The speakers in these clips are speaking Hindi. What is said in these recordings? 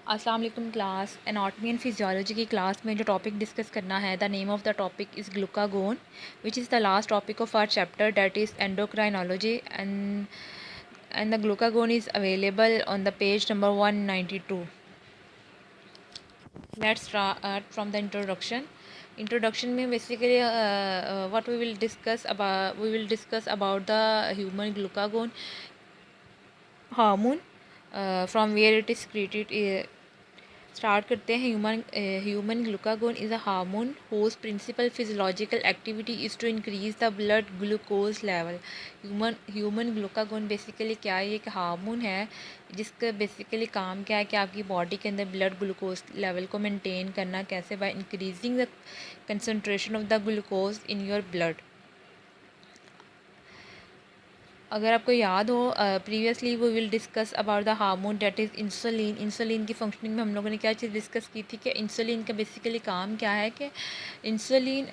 अस्सलाम वालेकुम क्लास एनाटॉमी एंड फिजियोलॉजी की क्लास में जो टॉपिक डिस्कस करना है, the name of the topic is glucagon which is the last topic of our chapter that is endocrinology and the glucagon is available on the page number 192. Let's start from the introduction में basically what we will discuss about the human glucagon hormone from where it is created. Start करते हैं. Human glucagon is a hormone whose principal physiological activity is to increase the blood glucose level. Human glucagon basically क्या है? एक हार्मोन है जिसका बेसिकली काम क्या है कि आपकी बॉडी के अंदर ब्लड ग्लूकोज लेवल को मेंटेन करना. कैसे? By increasing the concentration of the glucose in your blood. अगर आपको याद हो, previously we will discuss about the hormone that is insulin. Insulin की फंक्शनिंग में हम लोगों ने क्या चीज़ डिस्कस की थी कि इंसुलिन का बेसिकली काम क्या है कि इंसुलिन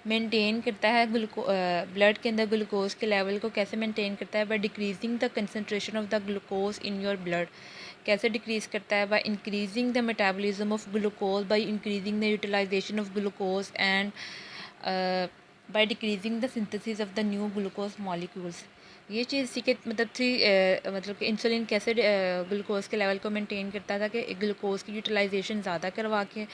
मेंटेन करता है ब्लड के अंदर ग्लूकोज के लेवल को. कैसे मेंटेन करता है? By decreasing the concentration of the glucose in your blood. कैसे डिक्रीज़ करता है? By increasing the metabolism of glucose, by increasing the utilization of glucose and by decreasing the synthesis of the new glucose molecules. ये चीज़ थी कि मतलब मतलब कि इंसुलिन कैसे ग्लूकोज के लेवल को मेंटेन करता था कि ग्लूकोज की यूटिलाइजेशन ज़्यादा करवा के.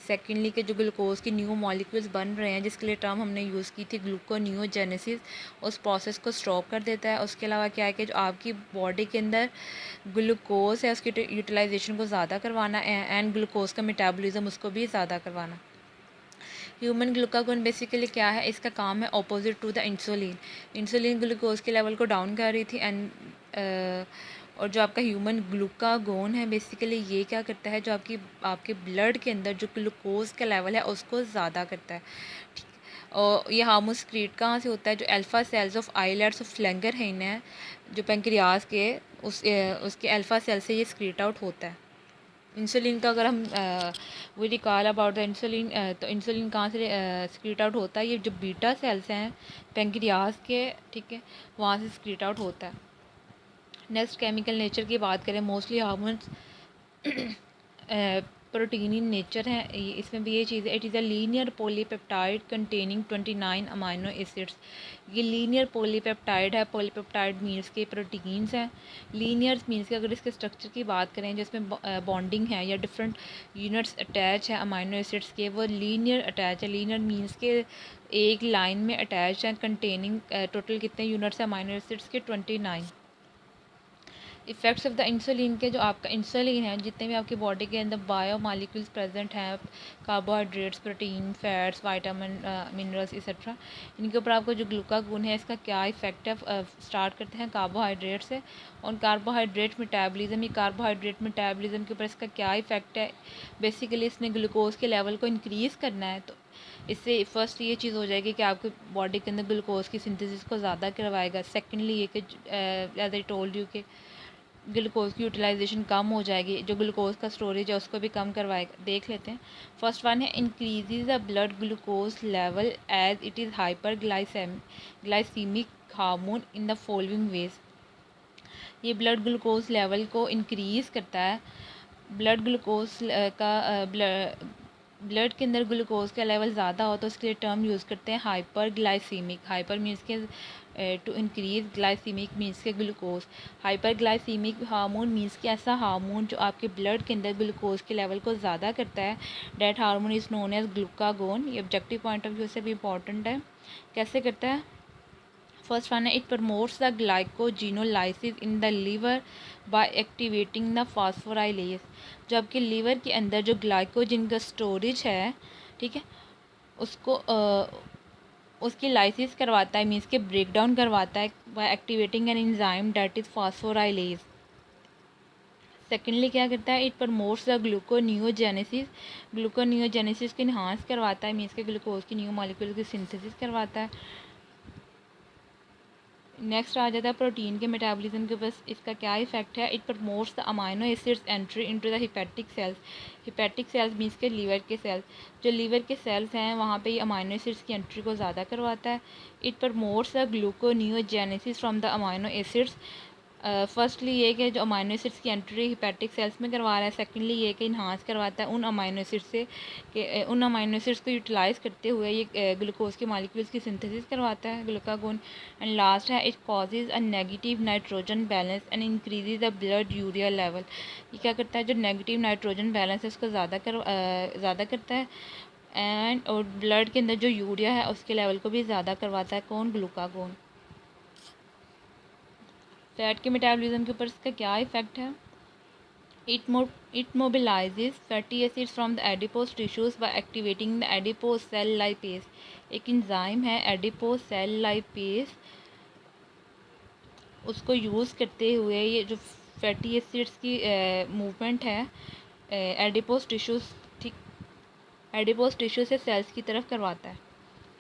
सेकेंडली कि जो ग्लूकोज की न्यू मॉलिक्यूल्स बन रहे हैं जिसके लिए टर्म हमने यूज़ की थी ग्लूकोनियोजेनेसिस, उस प्रोसेस को स्टॉप कर देता है. उसके अलावा क्या है कि जो आपकी बॉडी के अंदर ग्लूकोज है उसकी यूटिलाइजेशन को ज़्यादा करवाना एंड ग्लूकोज का मेटाबॉलिज्म उसको भी ज़्यादा करवाना. ह्यूमन ग्लूकागोन बेसिकली क्या है? इसका काम है opposite to the insulin. Insulin glucose के लेवल को डाउन कर रही थी और जो आपका ह्यूमन ग्लूकागोन है बेसिकली ये क्या करता है? जो आपके ब्लड के अंदर जो ग्लूकोज का लेवल है उसको ज़्यादा करता है. ठीक. और ये हार्मोन स्क्रीट कहाँ से होता है? जो alpha cells of islets of Langerhans है जो पेंक्रियाज के उसके अल्फ़ा सेल से ये स्क्रीट आउट होता है. इंसुलिन का अगर हम we recall about the insulin, तो इंसुलिन कहाँ से स्क्रीट आउट होता है? ये जो बीटा सेल्स हैं पेंक्रियाज के, ठीक है, वहाँ से स्क्रीट आउट होता है. नेक्स्ट केमिकल नेचर की बात करें, mostly hormones protein in nature है. इसमें भी ये चीज़ है. It is a linear polypeptide containing 29 amino acids. ये लीनियर पॉलीपेप्टाइड है. पॉलीपेप्टाइड मीन्स के प्रोटीन्स हैं. लीनियर मीन्स के अगर इसके स्ट्रक्चर की बात करें जिसमें बॉन्डिंग है या डिफरेंट यूनिट्स अटैच है अमाइनो एसिड्स के, वो लीनियर अटैच है. लीनियर मीन्स के एक लाइन में अटैच है. कंटेनिंग टोटल कितने यूनिट्स है अमाइनो एसिड्स के? 29. इफ़ेक्ट्स ऑफ द इंसुलिन के, जो आपका इंसुलिन है जितने भी आपकी बॉडी के अंदर बायो मालिक्यूल्स प्रेजेंट हैं, carbohydrates, protein, fats, vitamin, minerals etcetera, इनके ऊपर आपको जो ग्लूकागोन है इसका क्या इफेक्ट है? स्टार्ट करते हैं कार्बोहाइड्रेट से. और कार्बोहाइड्रेट मेटाबॉलिज्म, ये कार्बोहाइड्रेट मेटाबॉलिज्म के ऊपर इसका क्या इफेक्ट है? बेसिकली इसने ग्लूकोज के लेवल को इंक्रीज़ करना है. तो इससे फर्स्ट ये चीज़ हो जाएगी कि आपकी बॉडी के अंदर ग्लूकोज की सिंथेसिस को ज़्यादा करवाएगा. सेकेंडली ये कि एज आई टोल्ड यू कि ग्लूकोज की यूटिलाइजेशन कम हो जाएगी. जो ग्लूकोज का स्टोरेज है उसको भी कम करवाएगा. देख लेते हैं. फर्स्ट वन है increases the blood glucose level as it is hyperglycaemic hormone in the following ways. ये ब्लड ग्लूकोज लेवल को इंक्रीज़ करता है. ब्लड ग्लूकोज का ब्लड के अंदर ग्लूकोज का लेवल ज़्यादा हो तो उसके लिए टर्म यूज़ करते हैं हाइपर ग्लाइसीमिक. हाइपर मीन्स के टू इंक्रीज, ग्लाइसीमिक मीन्स के glucose. Hyper glycaemic hormone means कि ऐसा हार्मोन जो आपके ब्लड के अंदर ग्लूकोज के लेवल को ज़्यादा करता है. That hormone is known as glucagon. ये ऑब्जेक्टिव पॉइंट ऑफ व्यू से भी इंपॉर्टेंट है. कैसे करता है? फर्स्ट वन है it promotes the glycogenolysis in the liver by activating the phosphorylase. जो आपके लीवर के अंदर जो ग्लाइकोजिन का स्टोरेज है, ठीक है, उसको उसकी लाइसिस करवाता है, मीन्स के ब्रेक डाउन करवाता है by activating an enzyme that is phosphorylase. Secondly क्या करता है? It promotes the gluconeogenesis. Gluconeogenesis को इन्हांस करवाता है, मीन्स के ग्लूकोज की न्यू मॉलिक्यूल की सिंथेसिस करवाता है. नेक्स्ट आ जाता है प्रोटीन के मेटाबॉलिज्म के ऊपर इसका क्या इफेक्ट है? It promotes the amino acids entry into the hepatic sales. Hepatic sales means के लीवर के सेल्स. जो लीवर के सेल्स हैं वहाँ पे ये अमाइनो एसिड्स की एंट्री को ज़्यादा करवाता है. It promotes the gluconeogenesis from the amino acids firstly ये कि जो अमाइनो एसिड्स की एंट्री हेपेटिक सेल्स में करवा रहा है, सेकेंडली ये कि इन्हांस करवाता है उन अमाइनो एसिड्स से कि उन अमाइनो एसिड्स को यूटिलाइज़ करते हुए ये ग्लूकोज के मॉलिक्यूल्स की सिंथेसिस करवाता है ग्लूकागोन। एंड लास्ट है, it causes a negative nitrogen balance and increases the blood urea level. ये क्या करता है, जो नेगेटिव नाइट्रोजन बैलेंस है उसको ज़्यादा करता है एंड और ब्लड के अंदर जो यूरिया है उसके लेवल को भी ज़्यादा करवाता है। कौन? ग्लूकागोन। फैट के मेटाबॉलिज्म के ऊपर इसका क्या इफ़ेक्ट है? It mobilizes fatty acids from the adipose tissues by activating the adipose cell lipase। एक इंजाइम है adipose cell lipase, उसको यूज़ करते हुए ये जो फैटी एसिड्स की मूवमेंट है एडिपोज टिश्यूज़, ठीक, एडिपोज टिश्यू से सेल्स की तरफ करवाता है।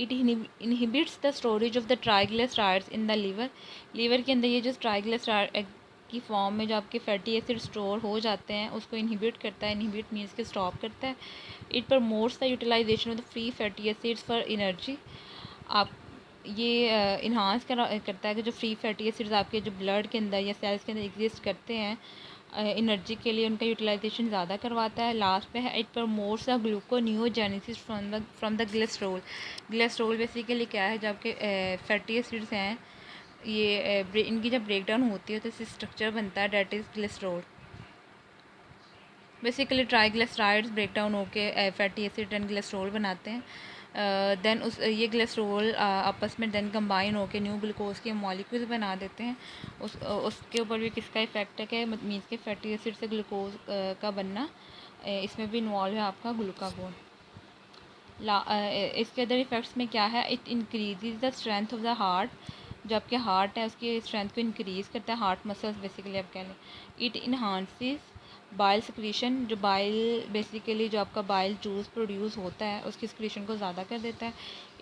It inhibits the storage of the triglycerides in the liver के अंदर ये जो ट्राइग्लिसराइड की फॉर्म में जो आपके फैटी एसिड स्टोर हो जाते हैं उसको इनहिबिट करता है। इनहिबिट मीन्स के स्टॉप करता है। It promotes the utilization of the free fatty acids for energy. आप ये इन्हांस करता है कि जो फ्री फैटी एसिड्स आपके जो ब्लड के अंदर या सेल्स के अंदर एग्जिस्ट करते हैं एनर्जी के लिए, उनका यूटिलाइजेशन ज़्यादा करवाता है। लास्ट पे है, it promotes the gluconeogenesis from the glycerol. Glycerol basically क्या है, जबकि फैटी एसिड्स हैं ये इनकी जब ब्रेक डाउन होती है तो इससे स्ट्रक्चर बनता है that is glycerol. Basically triglycerides break down होकर फैटी एसिड एंड ग्लिसरॉल बनाते हैं। देन ये ग्लिसरॉल आपस में देन कंबाइन होकर न्यू ग्लूकोज के मॉलिक्यूल्स बना देते हैं। उसके ऊपर भी किसका इफेक्ट है कि मीन्स के फैटी एसिड से ग्लूकोज का बनना, इसमें भी इन्वॉल्व है आपका ग्लूकागोन। इसके अदर इफ़ेक्ट्स में क्या है, it increases the strength of the heart. जो आपके हार्ट है उसकी स्ट्रेंथ को इंक्रीज़ करता है, हार्ट मसल्स बेसिकली आप कह लें। इट इन्हांसिस बाइल सिक्रीशन, जो बाइल बेसिकली जो आपका बाइल जूस प्रोड्यूस होता है उसकी सिक्रीशन को ज़्यादा कर देता है।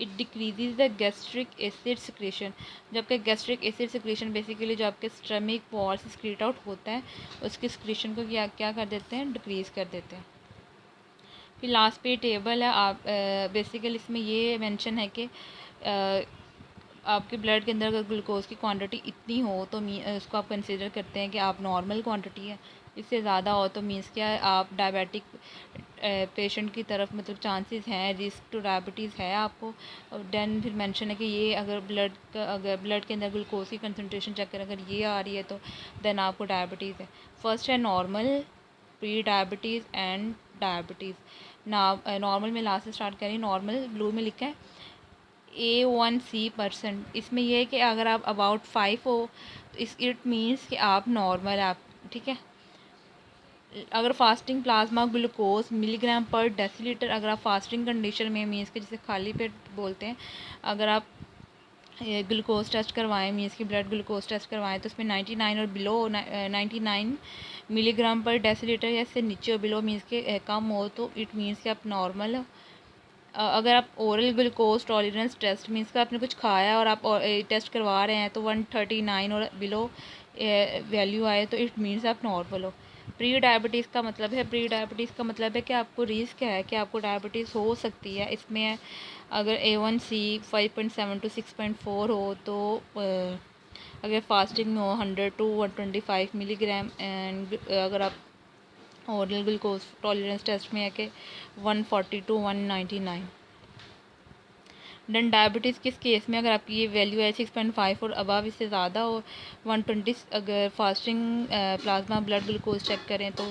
It decreases the gastric acid secretion, जबकि गैस्ट्रिक एसिड सिक्रीशन बेसिकली जो आपके स्टमक वॉल से सिक्रीट आउट होता है उसकी सिक्रीशन को क्या कर देते हैं, डिक्रीज़ कर देते हैं। फिर लास्ट पे टेबल है, आप बेसिकली इसमें ये मेंशन है कि आपके ब्लड के अंदर अगर ग्लूकोज की क्वांटिटी इतनी हो तो उसको आप कंसिडर करते हैं कि आप नॉर्मल क्वांटिटी है। इससे ज़्यादा हो तो मीन्स क्या है, आप डायबिटिक पेशेंट की तरफ मतलब चांसेस हैं, रिस्क टू डायबिटीज़ है आपको। और देन फिर मेंशन है कि ये अगर ब्लड के अंदर ग्लूकोज की कंसनट्रेशन चेक करें अगर ये आ रही है तो देन आपको डायबिटीज़ है। फर्स्ट है normal, pre diabetes and diabetes. Normal में लास्ट से स्टार्ट करें, नॉर्मल ब्लू में लिखा है A1C%। इसमें यह है कि अगर आप अबाउट 5 हो तो इट मीन्स कि आप नॉर्मल आप, ठीक है। अगर फास्टिंग प्लाज्मा ग्लूकोज मिलीग्राम पर डेसीलीटर, अगर आप फास्टिंग कंडीशन में मीन्स के जिसे खाली पेट बोलते हैं, अगर आप ग्लूकोज टेस्ट करवाएं मीन्स की ब्लड ग्लूकोज टेस्ट करवाएं तो उसमें 99 और बिलो 99 मिलीग्राम पर डेसीलीटर या इससे नीचे और बिलो मीन्स के कम हो तो इट मीन्स कि आप नॉर्मल हो। अगर आप oral glucose tolerance test means का आपने कुछ खाया और आप टेस्ट करवा रहे हैं तो 139 और बिलो वैल्यू आए तो इट मीन्स आप नॉर्मल हो। प्री डायबिटीज़ का मतलब है, प्री डायबिटीज़ का मतलब है कि आपको रिस्क है कि आपको डायबिटीज़ हो सकती है। इसमें अगर A1C 5.7 to 6.4 हो तो अगर फास्टिंग में हो 100 to 125 मिलीग्राम, एंड अगर आप ओरल ग्लूकोज टॉलरेंस टेस्ट में है कि 140 to 199। देन डायबिटीज़ किस केस में, अगर आपकी ये वैल्यू है 6.5 और अबव इससे ज़्यादा हो 120, अगर fasting plasma blood glucose check करें तो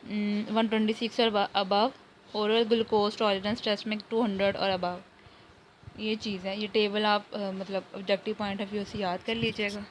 126 और above, oral glucose tolerance test में 200 और अबव। ये चीज़ है, ये टेबल आप मतलब ऑब्जेक्टिव पॉइंट ऑफ व्यू से याद कर लीजिएगा।